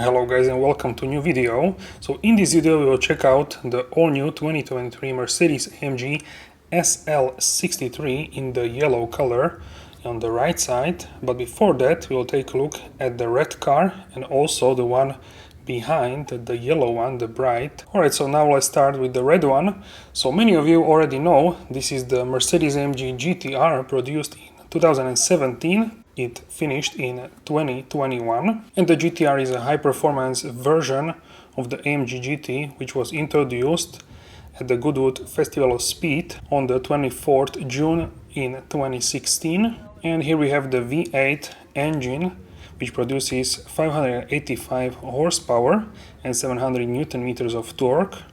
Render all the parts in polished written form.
Hello guys and welcome to a new video. So in this video we will check out the all-new 2023 Mercedes-AMG SL63 in the yellow color on the right side. But before that we will take a look at the red car and also the one behind, the yellow one, the bright. Alright, so now let's start with the red one. So many of you already know this is the Mercedes-AMG GTR produced in 2017. It finished in 2021, and the GTR is a high-performance version of the AMG GT, which was introduced at the Goodwood Festival of Speed on the 24th June in 2016. And here we have the V8 engine, which produces 585 horsepower and 700 Newton meters of torque.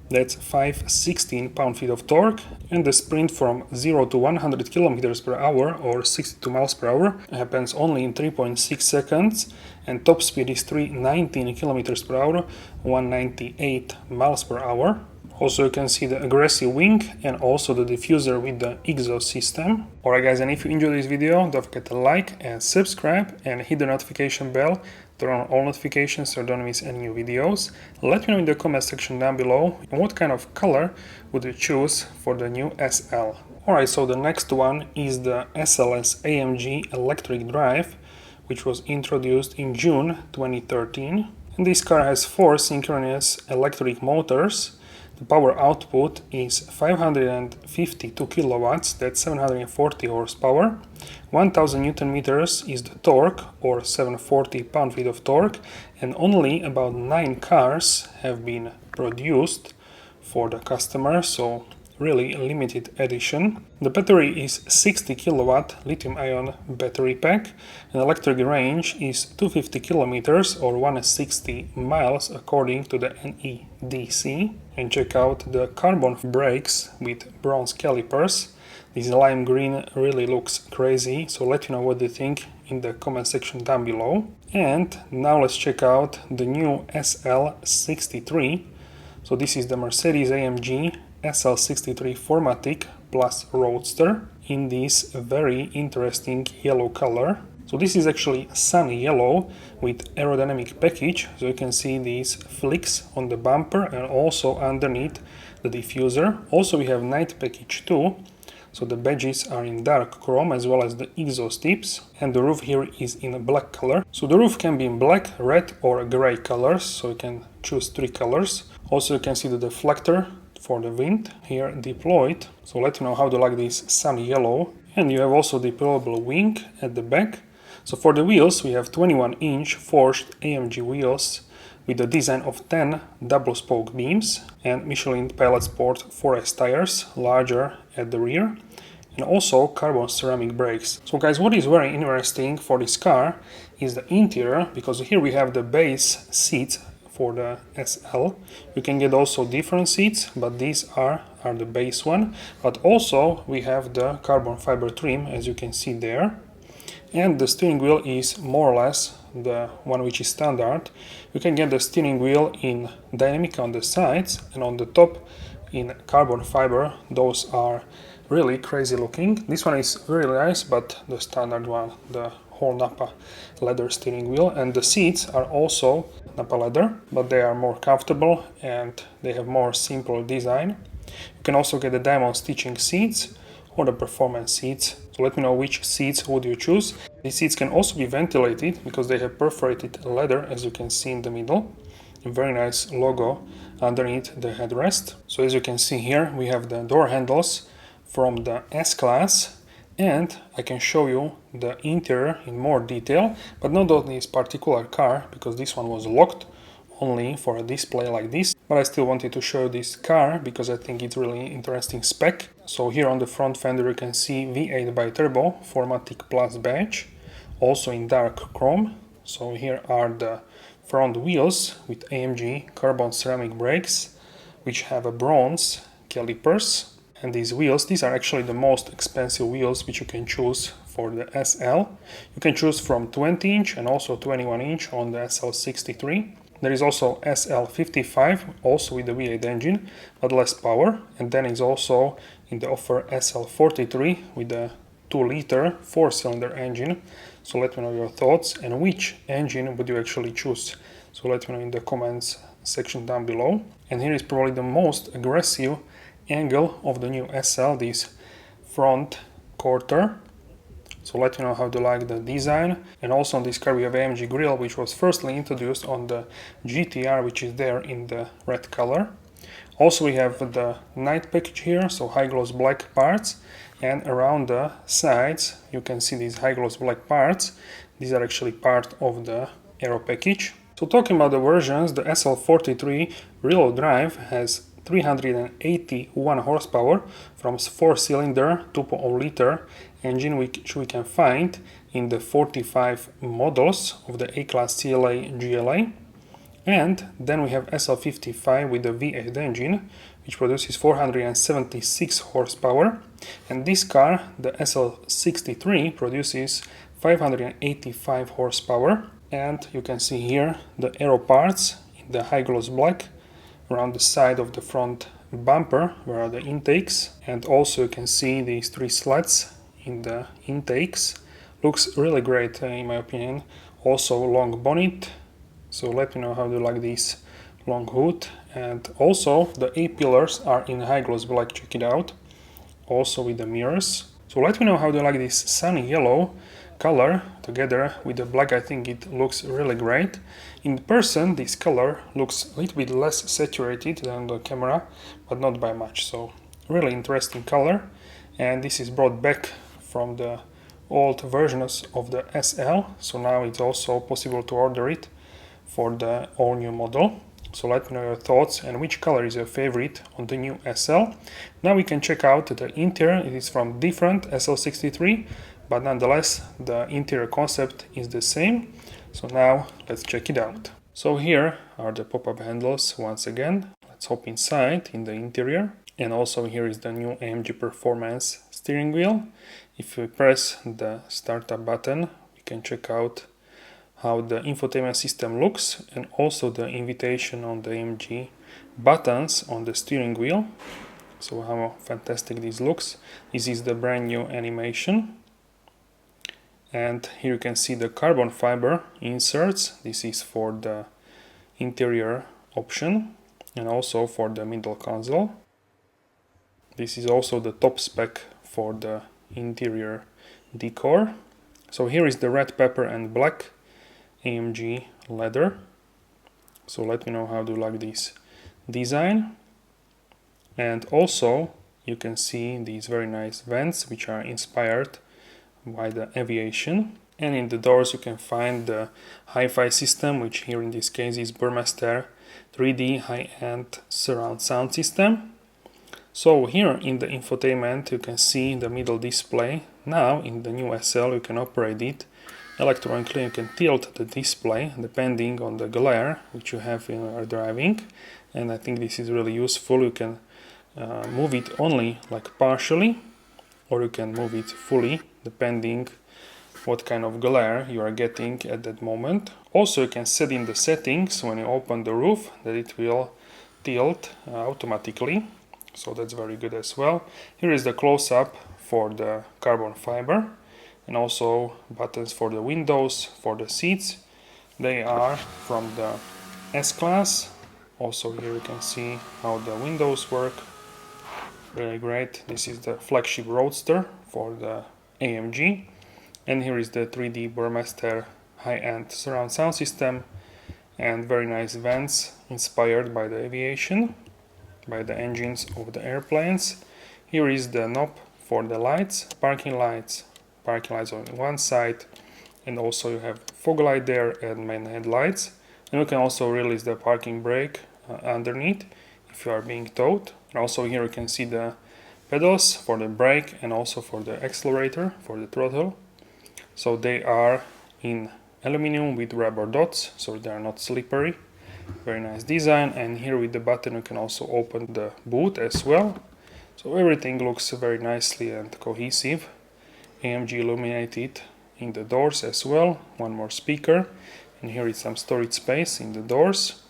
That's 516 pound-feet of torque, and the sprint from 0 to 100 kilometers per hour or 62 miles per hour happens only in 3.6 seconds, and top speed is 319 kilometers per hour, 198 miles per hour. Also you can see the aggressive wing and also the diffuser with the exhaust system. Alright guys, and if you enjoyed this video, don't forget to like and subscribe and hit the notification bell. Turn on all notifications so don't miss any new videos. Let me know in the comment section down below what kind of color would you choose for the new SL. Alright, so the next one is the SLS AMG electric drive, which was introduced in June 2013. And this car has 4 synchronous electric motors. The power output is 552 kilowatts, that's 740 horsepower. 1000 Newton meters is the torque, or 740 pound-feet of torque, and only about 9 cars have been produced for the customer, so really limited edition. The battery is 60 kilowatt lithium-ion battery pack, and electric range is 250 kilometers or 160 miles according to the NEDC. And check out the carbon brakes with bronze calipers. This lime green really looks crazy, so let you know what you think in the comment section down below. And now let's check out the new SL63. So this is the Mercedes-AMG SL63 4MATIC Plus Roadster in this very interesting yellow color. So this is actually sun yellow with aerodynamic package, so you can see these flicks on the bumper and also underneath the diffuser. Also we have night package too, so the badges are in dark chrome as well as the exhaust tips, and the roof here is in a black color. So the roof can be in black, red or gray colors, so you can choose 3 colors. Also you can see the deflector for the wind here deployed, so let me know how to like this sun yellow. And you have also deployable wing at the back. So for the wheels we have 21-inch forged AMG wheels with the design of 10 double spoke beams and Michelin Pilot Sport 4S tires, larger at the rear, and also carbon ceramic brakes. So guys, what is very interesting for this car is the interior, because here we have the base seats for the SL. You can get also different seats, but these are the base one. But also we have the carbon fiber trim, as you can see there. And the steering wheel is more or less the one which is standard. You can get the steering wheel in dynamic on the sides and on the top in carbon fiber. Those are really crazy looking. This one is very nice, but the standard one, the whole Nappa leather steering wheel, and the seats are also Nappa leather, but they are more comfortable and they have more simple design. You can also get the diamond stitching seats or the performance seats. So let me know which seats would you choose. These seats can also be ventilated because they have perforated leather, as you can see in the middle. A very nice logo underneath the headrest. So as you can see here, we have the door handles from the S-Class, and I can show you the interior in more detail, but not on this particular car because this one was locked only for a display like this. But I still wanted to show this car because I think it's really interesting spec. So here on the front fender you can see V8 bi-turbo 4MATIC Plus badge, also in dark chrome. So here are the front wheels with AMG carbon ceramic brakes, which have a bronze calipers. And these wheels, these are actually the most expensive wheels which you can choose for the SL. You can choose from 20-inch and also 21-inch on the SL63. There is also SL55, also with the V8 engine, but less power. And then is also in the offer SL43 with the 2-liter 4-cylinder engine. So let me know your thoughts and which engine would you actually choose. So let me know in the comments section down below. And here is probably the most aggressive angle of the new SL, this front quarter. So let me know how you like the design. And also on this car we have AMG grille, which was firstly introduced on the GTR, which is there in the red color. Also we have the night package here, so high gloss black parts, and around the sides you can see these high gloss black parts. These are actually part of the aero package. So talking about the versions, the SL43 rear-wheel drive has 381 horsepower from 4-cylinder 2.0 liter engine, which we can find in the 45 models of the A-Class CLA GLA. And then we have SL55 with the V8 engine, which produces 476 horsepower. And this car, the SL63, produces 585 horsepower. And you can see here the aero parts in the high gloss black around the side of the front bumper, where are the intakes. And also you can see these 3 slats in the intakes. Looks really great in my opinion. Also long bonnet. So let me know how you like this long hood. And also the A-pillars are in high gloss black, check it out. Also with the mirrors. So let me know how you like this sunny yellow color together with the black. I think it looks really great. In person this color looks a little bit less saturated than the camera, but not by much. So really interesting color. And this is brought back from the old versions of the SL. So now it's also possible to order it for the all new model. So let me know your thoughts and which color is your favorite on the new SL. Now we can check out the interior. It is from different SL63, but nonetheless the interior concept is the same. So now let's check it out. So here are the pop-up handles once again. Let's hop inside in the interior. And also here is the new AMG Performance steering wheel. If we press the startup button, we can check out how the infotainment system looks, and also the invitation on the AMG buttons on the steering wheel. So how fantastic this looks. This is the brand new animation. And here you can see the carbon fiber inserts. This is for the interior option and also for the middle console. This is also the top spec for the interior decor. So here is the red pepper and black AMG leather. So let me know how do you like this design. And also you can see these very nice vents which are inspired by the aviation. And in the doors you can find the hi-fi system, which here in this case is Burmester 3D high-end surround sound system. So here in the infotainment you can see the middle display. Now in the new SL you can operate it electronically. You can tilt the display depending on the glare which you have when you are driving, and I think this is really useful. You can move it only like partially, or you can move it fully depending what kind of glare you are getting at that moment. Also you can set in the settings when you open the roof that it will tilt automatically, so that's very good as well. Here is the close-up for the carbon fiber, and also buttons for the windows, for the seats. They are from the S-Class. Also here you can see how the windows work. Really great. This is the flagship Roadster for the AMG. And here is the 3D Burmester high-end surround sound system, and very nice vents inspired by the aviation, by the engines of the airplanes. Here is the knob for the lights, parking lights on one side, and also you have fog light there and main headlights. And you can also release the parking brake underneath if you are being towed. And also here you can see the pedals for the brake and also for the accelerator, for the throttle. So they are in aluminum with rubber dots, so they are not slippery. Very nice design. And here with the button you can also open the boot as well. So everything looks very nicely and cohesive. AMG illuminated in the doors as well. One more speaker, and here is some storage space in the doors.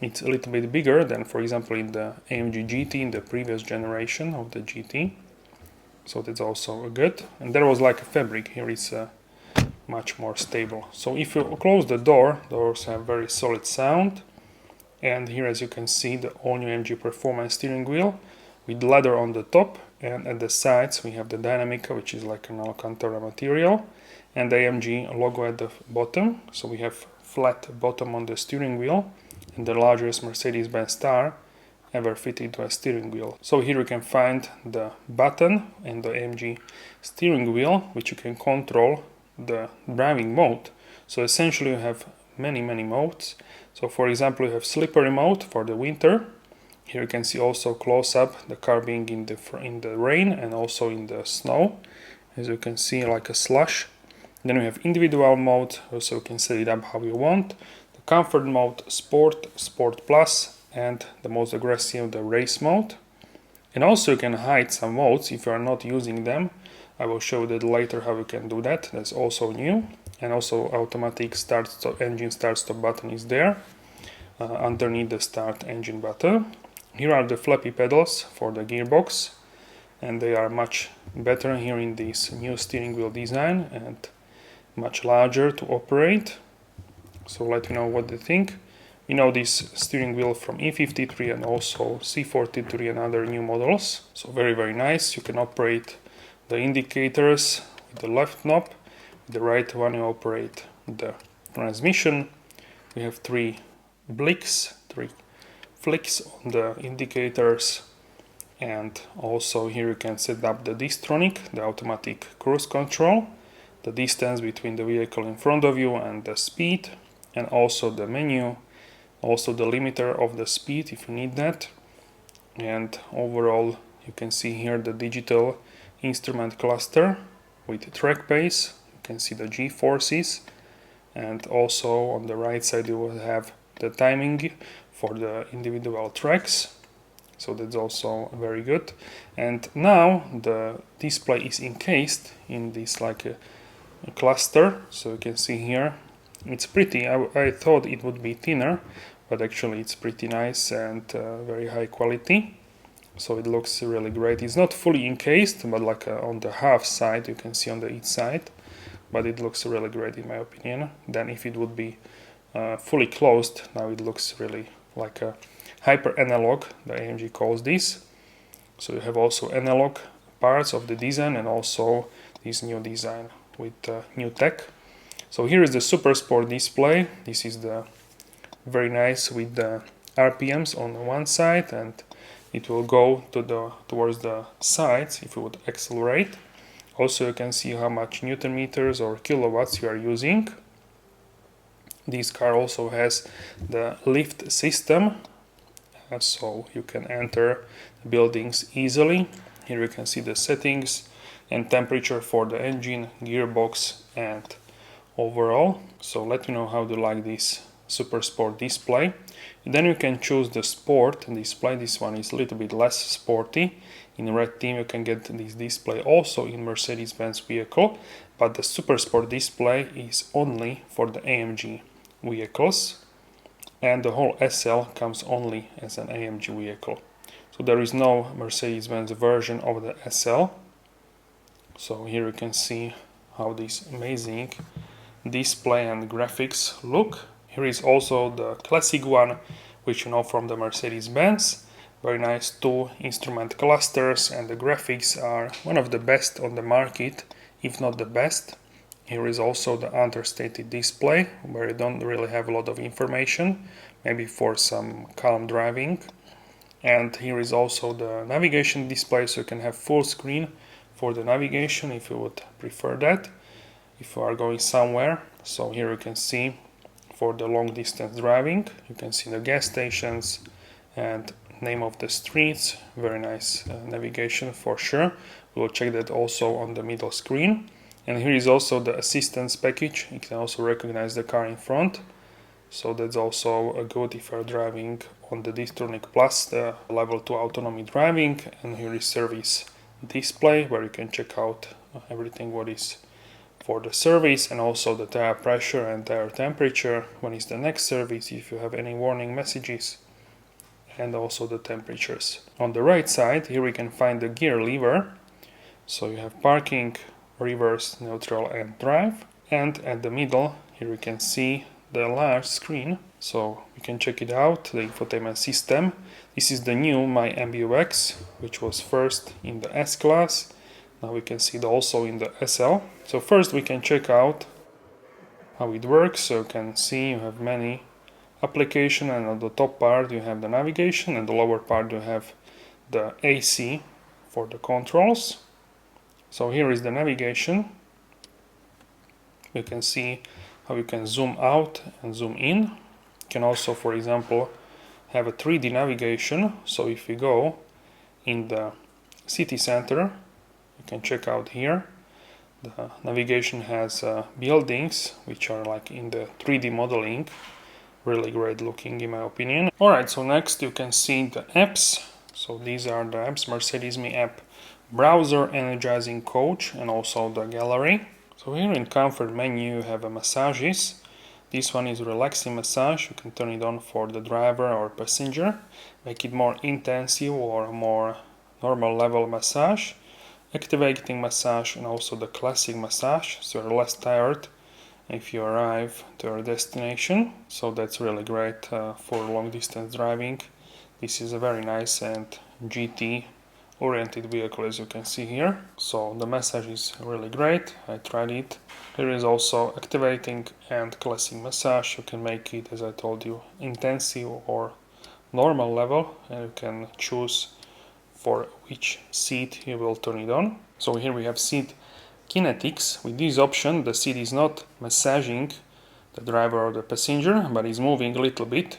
It's a little bit bigger than, for example, in the AMG GT, in the previous generation of the GT. So that's also good. And there was like a fabric. Here is much more stable. So if you close the doors have very solid sound. And here, as you can see, the all-new AMG Performance steering wheel with leather on the top, and at the sides we have the Dynamica, which is like an Alcantara material, and the AMG logo at the bottom. So we have flat bottom on the steering wheel, and the largest Mercedes-Benz star ever fitted to a steering wheel. So here you can find the button and the AMG steering wheel, which you can control the driving mode. So essentially you have many modes. So for example, you have slippery mode for the winter. Here you can see also close up the car being in the rain and also in the snow, as you can see, like a slush. Then we have individual mode, so you can set it up how you want. The comfort mode, sport, sport plus, and the most aggressive, the race mode. And also you can hide some modes if you are not using them. I will show that later how you can do that. That's also new. And also automatic engine start stop button is there underneath the start engine button. Here are the flappy pedals for the gearbox, and they are much better here in this new steering wheel design and much larger to operate. So let me know what they think. You know this steering wheel from E53 and also C43 and other new models. So very nice. You can operate the indicators with the left knob. With the right one you operate the transmission. We have three flicks on the indicators, and also here you can set up the Distronic, the automatic cruise control, the distance between the vehicle in front of you and the speed, and also the menu, also the limiter of the speed if you need that. And overall you can see here the digital instrument cluster with track base. You can see the G-forces, and also on the right side you will have the timing for the individual tracks, so that's also very good. And now the display is encased in this like a cluster, so you can see here it's pretty. I thought it would be thinner, but actually it's pretty nice and very high quality, so it looks really great. It's not fully encased, but like on the half side you can see on the each side, but it looks really great in my opinion. Then if it would be fully closed, now it looks really like a hyper analog, the AMG calls this. So you have also analog parts of the design and also this new design with new tech. So here is the Super Sport display. This is the very nice with the RPMs on one side, and it will go towards the sides if you would accelerate. Also you can see how much Newton meters or kilowatts you are using. This car also has the lift system, so you can enter buildings easily. Here you can see the settings and temperature for the engine, gearbox and overall. So let me know how you like this Super Sport display. And then you can choose the Sport display. This one is a little bit less sporty. In red team you can get this display also in Mercedes-Benz vehicle, but the Super Sport display is only for the AMG vehicles, and the whole SL comes only as an AMG vehicle. So there is no Mercedes-Benz version of the SL. So here you can see how this amazing display and graphics look. Here is also the classic one, which you know from the Mercedes-Benz. Very nice two instrument clusters, and the graphics are one of the best on the market, if not the best. Here is also the understated display, where you don't really have a lot of information, maybe for some calm driving. And here is also the navigation display, so you can have full screen for the navigation if you would prefer that, if you are going somewhere. So here you can see for the long distance driving, you can see the gas stations and name of the streets. Very nice navigation for sure. We'll check that also on the middle screen. And here is also the assistance package. You can also recognize the car in front, so that's also good if you're driving on the Distronic Plus, the level 2 autonomy driving. And here is service display, where you can check out everything what is for the service, and also the tire pressure and tire temperature, when is the next service, if you have any warning messages, and also the temperatures. On the right side here we can find the gear lever. So you have parking, reverse, neutral and drive. And at the middle, here you can see the large screen. So you can check it out, the infotainment system. This is the new My MBUX, which was first in the S-Class. Now we can see it also in the SL. So first we can check out how it works. So you can see you have many applications, and on the top part you have the navigation, and the lower part you have the AC for the controls. So here is the navigation. You can see how you can zoom out and zoom in. You can also, for example, have a 3D navigation. So if you go in the city center, you can check out here. The navigation has buildings which are like in the 3D modeling. Really great looking in my opinion. Alright, so next you can see the apps. So these are the apps: Mercedes-Me app, browser, energizing coach, and also the gallery. So here in comfort menu you have a massages. This one is relaxing massage. You can turn it on for the driver or passenger, make it more intensive or more normal level massage, activating massage, and also the classic massage, so you're less tired if you arrive to your destination. So that's really great for long distance driving. This is a very nice and GT oriented vehicle, as you can see here. So the massage is really great. I tried it. There is also activating and classic massage. You can make it, as I told you, intensive or normal level, and you can choose for which seat you will turn it on. So here we have seat kinetics. With this option, the seat is not massaging the driver or the passenger, but is moving a little bit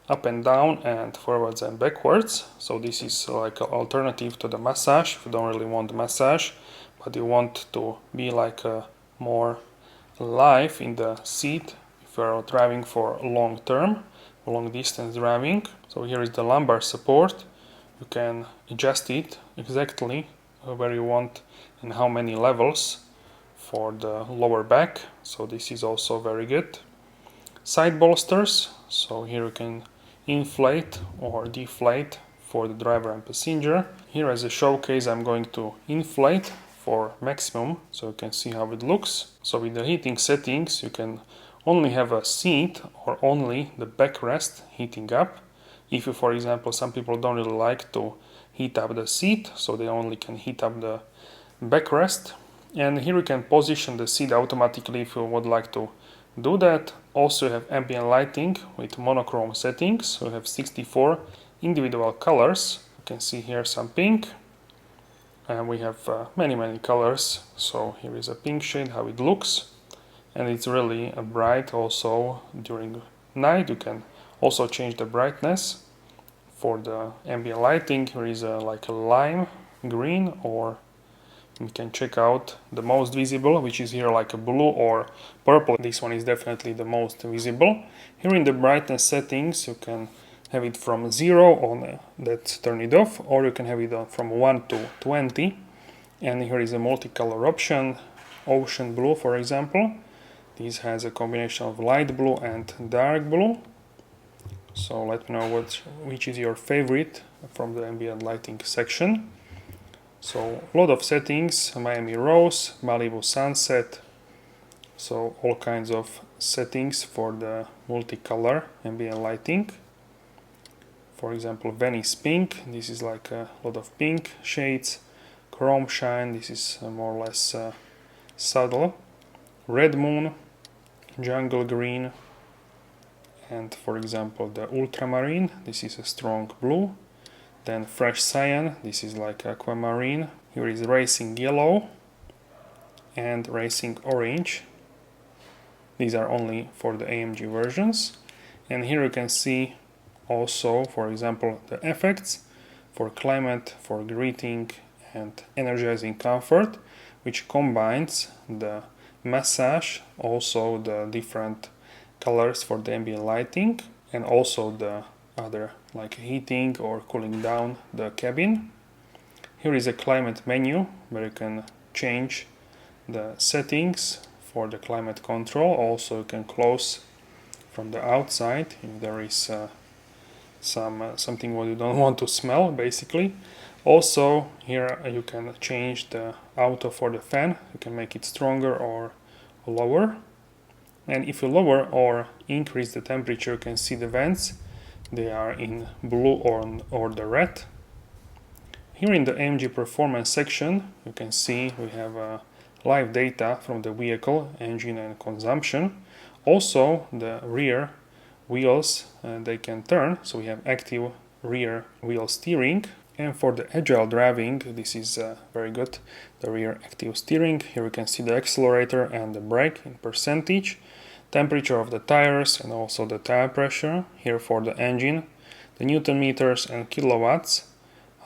up and down and forwards and backwards. So this is like an alternative to the massage if you don't really want the massage, but you want to be like a more live in the seat if you are driving for long term, long distance driving. So here is the lumbar support. You can adjust it exactly where you want and how many levels for the lower back. So this is also very good. Side bolsters. So here you can inflate or deflate for the driver and passenger. Here as a showcase I'm going to inflate for maximum so you can see how it looks. So with the heating settings you can only have a seat or only the backrest heating up. If you, for example, some people don't really like to heat up the seat, so they only can heat up the backrest. And here you can position the seat automatically if you would like to do that. Also you have ambient lighting with monochrome settings. So you have 64 individual colors. You can see here some pink, and we have many colors. So here is a pink shade, how it looks, and it's really bright. Also during night you can also change the brightness. For the ambient lighting here is like a lime green, or you can check out the most visible, which is here like a blue or purple. This one is definitely the most visible. Here in the brightness settings you can have it from 0 on, that's turn it off, or you can have it on from 1 to 20. And here is a multicolor option, ocean blue for example. This has a combination of light blue and dark blue. So let me know which is your favorite from the ambient lighting section. So a lot of settings: Miami Rose, Malibu Sunset. So all kinds of settings for the multicolor ambient lighting. For example, Venice Pink. This is like a lot of pink shades. Chrome Shine. This is more or less subtle. Red Moon, Jungle Green, and for example the Ultramarine. This is a strong blue. Then Fresh Cyan, this is like aquamarine. Here is Racing Yellow and Racing Orange. These are only for the AMG versions. And here you can see also, for example, the effects for climate, for greeting, and energizing comfort, which combines the massage, also the different colors for the ambient lighting, and also the other like heating or cooling down the cabin. Here is a climate menu where you can change the settings for the climate control. Also you can close from the outside if there is something what you don't want to smell basically. Also here you can change the auto for the fan. You can make it stronger or lower. And if you lower or increase the temperature, you can see the vents. They are in blue or the red. Here in the AMG performance section, you can see we have live data from the vehicle, engine and consumption. Also, the rear wheels, they can turn, so we have active rear wheel steering. And for the agile driving, this is very good, the rear active steering. Here we can see the accelerator and the brake in percentage, temperature of the tires and also the tire pressure. Here for the engine, the Newton meters and kilowatts,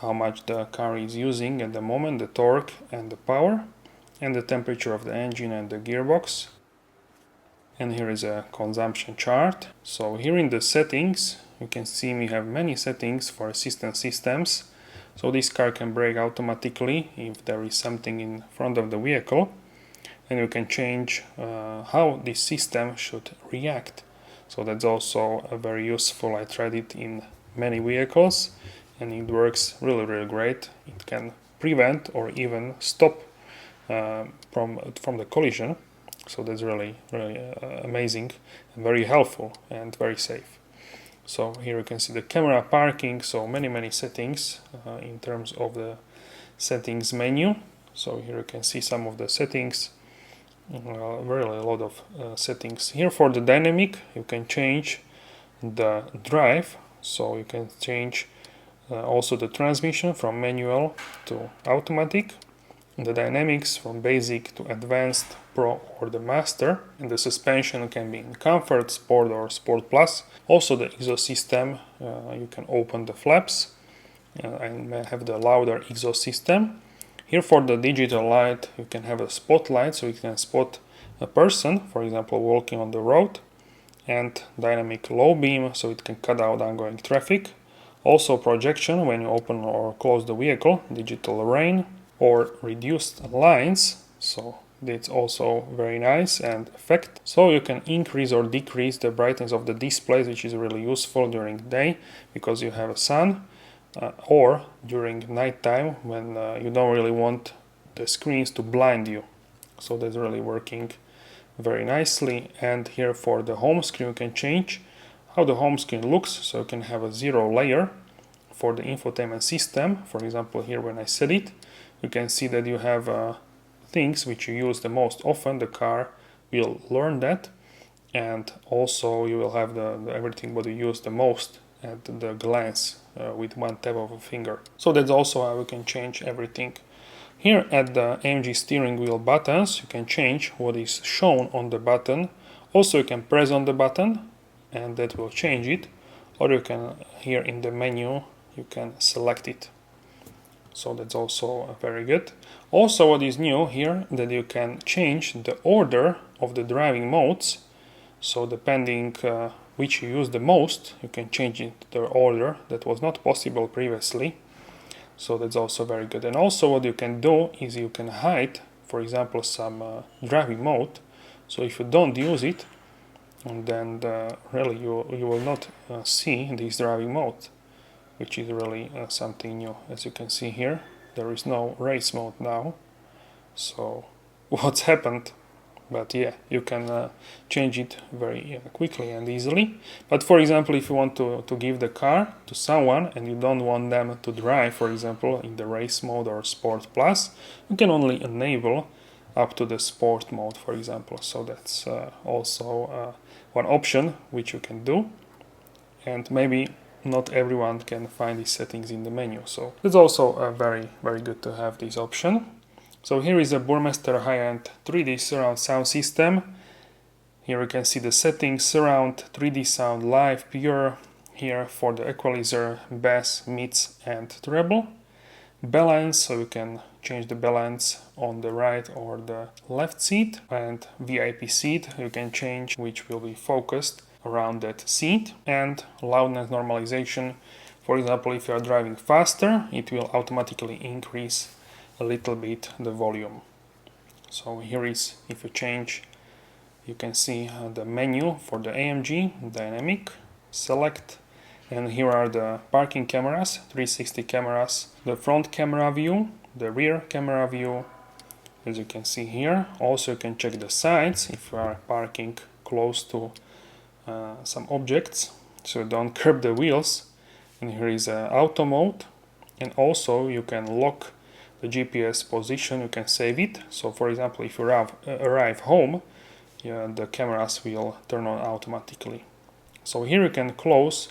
how much the car is using at the moment, the torque and the power, and the temperature of the engine and the gearbox. And here is a consumption chart. So here in the settings, you can see we have many settings for assistance systems. So this car can brake automatically if there is something in front of the vehicle. And you can change how this system should react. So that's also very useful. I tried it in many vehicles and it works really great. It can prevent or even stop from the collision. So that's really amazing and very helpful and very safe. So here you can see the camera, parking, so many settings in terms of the settings menu. So here you can see some of the settings, really a lot of settings. Here for the dynamic, you can change the drive, so you can change also the transmission from manual to automatic, the dynamics from basic to advanced, pro or the master, and the suspension can be in comfort, sport or sport plus. Also the exhaust system, you can open the flaps and have the louder exhaust system. Here for the digital light, you can have a spotlight, so you can spot a person, for example, walking on the road, and dynamic low beam, so it can cut out ongoing traffic. Also projection when you open or close the vehicle, digital rain, or reduced lines, so that's also very nice and effect. So you can increase or decrease the brightness of the displays, which is really useful during the day because you have a sun, or during nighttime when you don't really want the screens to blind you. So that's really working very nicely. And here for the home screen, you can change how the home screen looks, so you can have a 0 layer for the infotainment system. For example, here when I set it, you can see that you have things which you use the most often. The car will learn that, and also you will have the everything what you use the most at the glance with one tap of a finger. So that's also how we can change everything. Here at the AMG steering wheel buttons, you can change what is shown on the button. Also you can press on the button and that will change it, or you can, here in the menu, you can select it. So that's also very good. Also what is new here, that you can change the order of the driving modes. So depending which you use the most, you can change it the order. That was not possible previously. So that's also very good. And also what you can do is you can hide, for example, some driving mode. So if you don't use it, then really you will not see this driving mode, which is really something new. As you can see here, there is no race mode now. So what's happened? But yeah, you can change it very quickly and easily. But for example, if you want to give the car to someone and you don't want them to drive, for example, in the race mode or sport plus, you can only enable up to the sport mode, for example. So that's also one option which you can do. And maybe not everyone can find these settings in the menu. So it's also very good to have this option. So here is a Burmester high-end 3D surround sound system. Here you can see the settings: surround, 3D sound, live, pure. Here for the equalizer, bass, mids and treble. Balance, so you can change the balance on the right or the left seat. And VIP seat, you can change which will be focused around that seat. And loudness normalization, for example, if you are driving faster, it will automatically increase a little bit the volume. So here is, if you change, you can see the menu for the AMG, dynamic, select, and here are the parking cameras, 360 cameras, the front camera view, the rear camera view, as you can see here. Also you can check the sides if you are parking close to some objects, so don't curb the wheels. And here is auto mode, and also you can lock the GPS position, you can save it. So for example, if you arrive home, the cameras will turn on automatically. So here you can close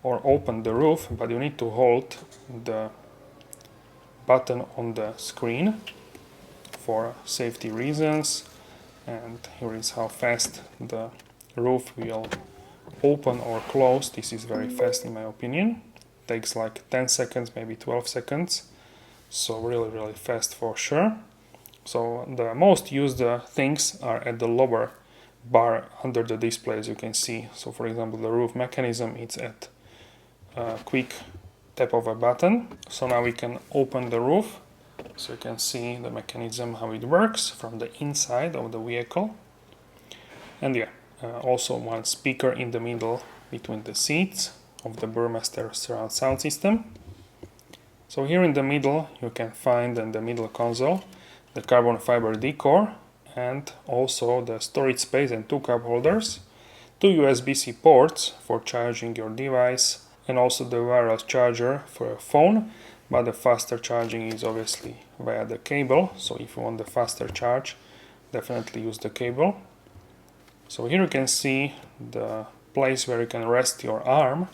or open the roof, but you need to hold the button on the screen for safety reasons. And here is how fast the roof will open or close. This is very fast in my opinion. Takes like 10 seconds, maybe 12 seconds. So really fast for sure. So the most used things are at the lower bar under the display, as you can see. So for example, the roof mechanism, it's at a quick tap of a button. So now we can open the roof, so you can see the mechanism, how it works from the inside of the vehicle. And yeah, also one speaker in the middle between the seats of the Burmester surround sound system. So here in the middle you can find in the middle console the carbon fiber decor, and also the storage space and 2 cup holders, 2 USB-C ports for charging your device, and also the wireless charger for a phone, but the faster charging is obviously via the cable. So if you want the faster charge, definitely use the cable. So here you can see the place where you can rest your arm.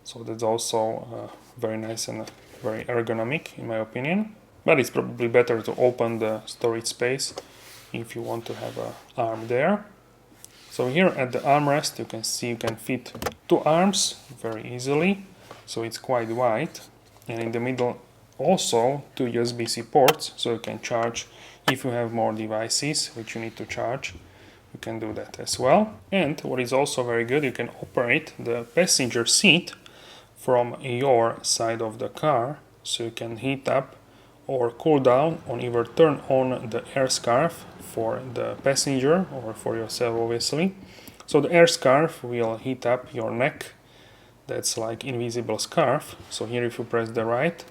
So that's also very nice and very ergonomic in my opinion. But it's probably better to open the storage space if you want to have an arm there. So here at the armrest you can see you can fit 2 arms very easily. So it's quite wide. And in the middle also 2 USB-C ports, so you can charge if you have more devices which you need to charge. You can do that as well. And what is also very good, you can operate the passenger seat from your side of the car, so you can heat up or cool down, or either turn on the air scarf for the passenger or for yourself obviously. So the air scarf will heat up your neck. That's like invisible scarf. So here if you press the right,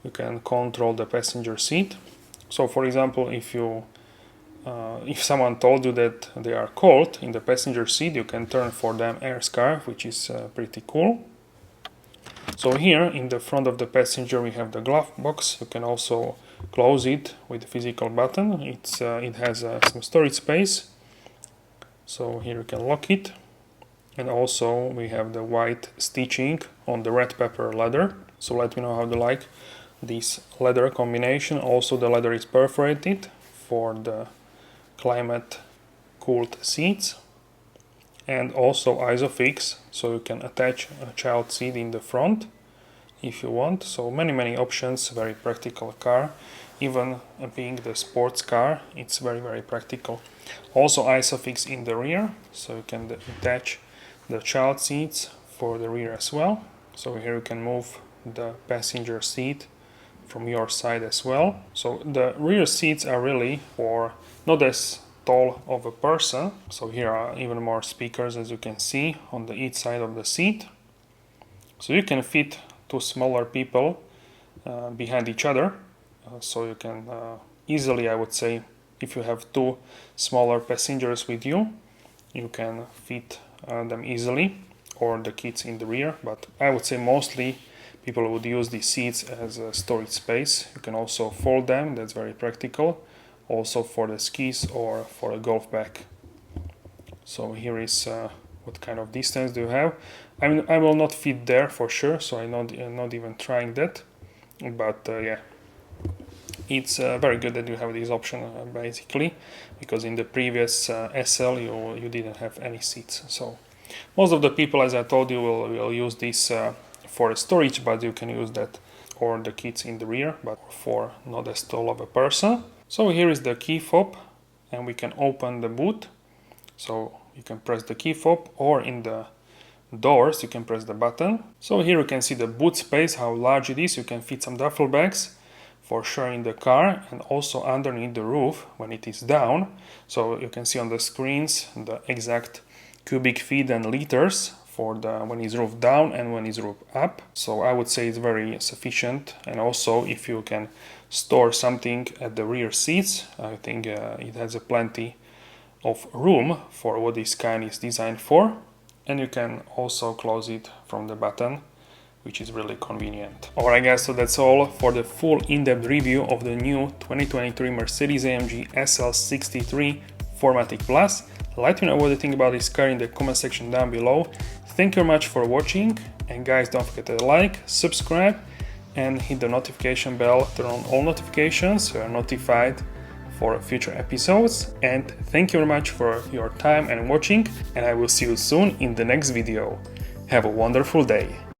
you can control the passenger seat. So for example, if someone told you that they are cold in the passenger seat, you can turn for them air scarf, which is pretty cool. So here in the front of the passenger we have the glove box. You can also close it with a physical button. It has some storage space. So here you can lock it. And also we have the white stitching on the red pepper leather. So let me know how you like this leather combination. Also the leather is perforated for the climate cooled seats. And also ISOFIX, so you can attach a child seat in the front if you want. So many options, very practical car. Even being the sports car, it's very practical. Also ISOFIX in the rear, so you can attach the child seats for the rear as well. So here you can move the passenger seat from your side as well. So the rear seats are really for not as tall of a person. So here are even more speakers, as you can see, on the each side of the seat. So you can fit 2 smaller people behind each other. So you can easily, I would say, if you have 2 smaller passengers with you, you can fit them easily, or the kids in the rear. But I would say mostly people would use these seats as a storage space. You can also fold them, that's very practical. Also for the skis or for a golf bag. So here is what kind of distance do you have. I mean, I will not fit there for sure, so I'm not even trying that. But yeah, it's very good that you have this option basically, because in the previous SL you didn't have any seats. So most of the people, as I told you, will use this for storage, but you can use that or the kids in the rear, but for not as tall of a person. So here is the key fob, and we can open the boot. So you can press the key fob, or in the doors you can press the button. So here you can see the boot space, how large it is. You can fit some duffel bags for sure in the car, and also underneath the roof when it is down. So you can see on the screens the exact cubic feet and liters for the when it's roofed down and when it's roofed up. So I would say it's very sufficient. And also if you can store something at the rear seats, I think it has a plenty of room for what this kind is designed for. And you can also close it from the button, which is really convenient. Alright guys, so that's all for the full in-depth review of the new 2023 Mercedes-AMG SL63 4MATIC Plus. Let me know what you think about this car in the comment section down below. Thank you very much for watching, and guys, don't forget to like, subscribe, and hit the notification bell, turn on all notifications so you're notified for future episodes. And thank you very much for your time and watching, and I will see you soon in the next video. Have a wonderful day.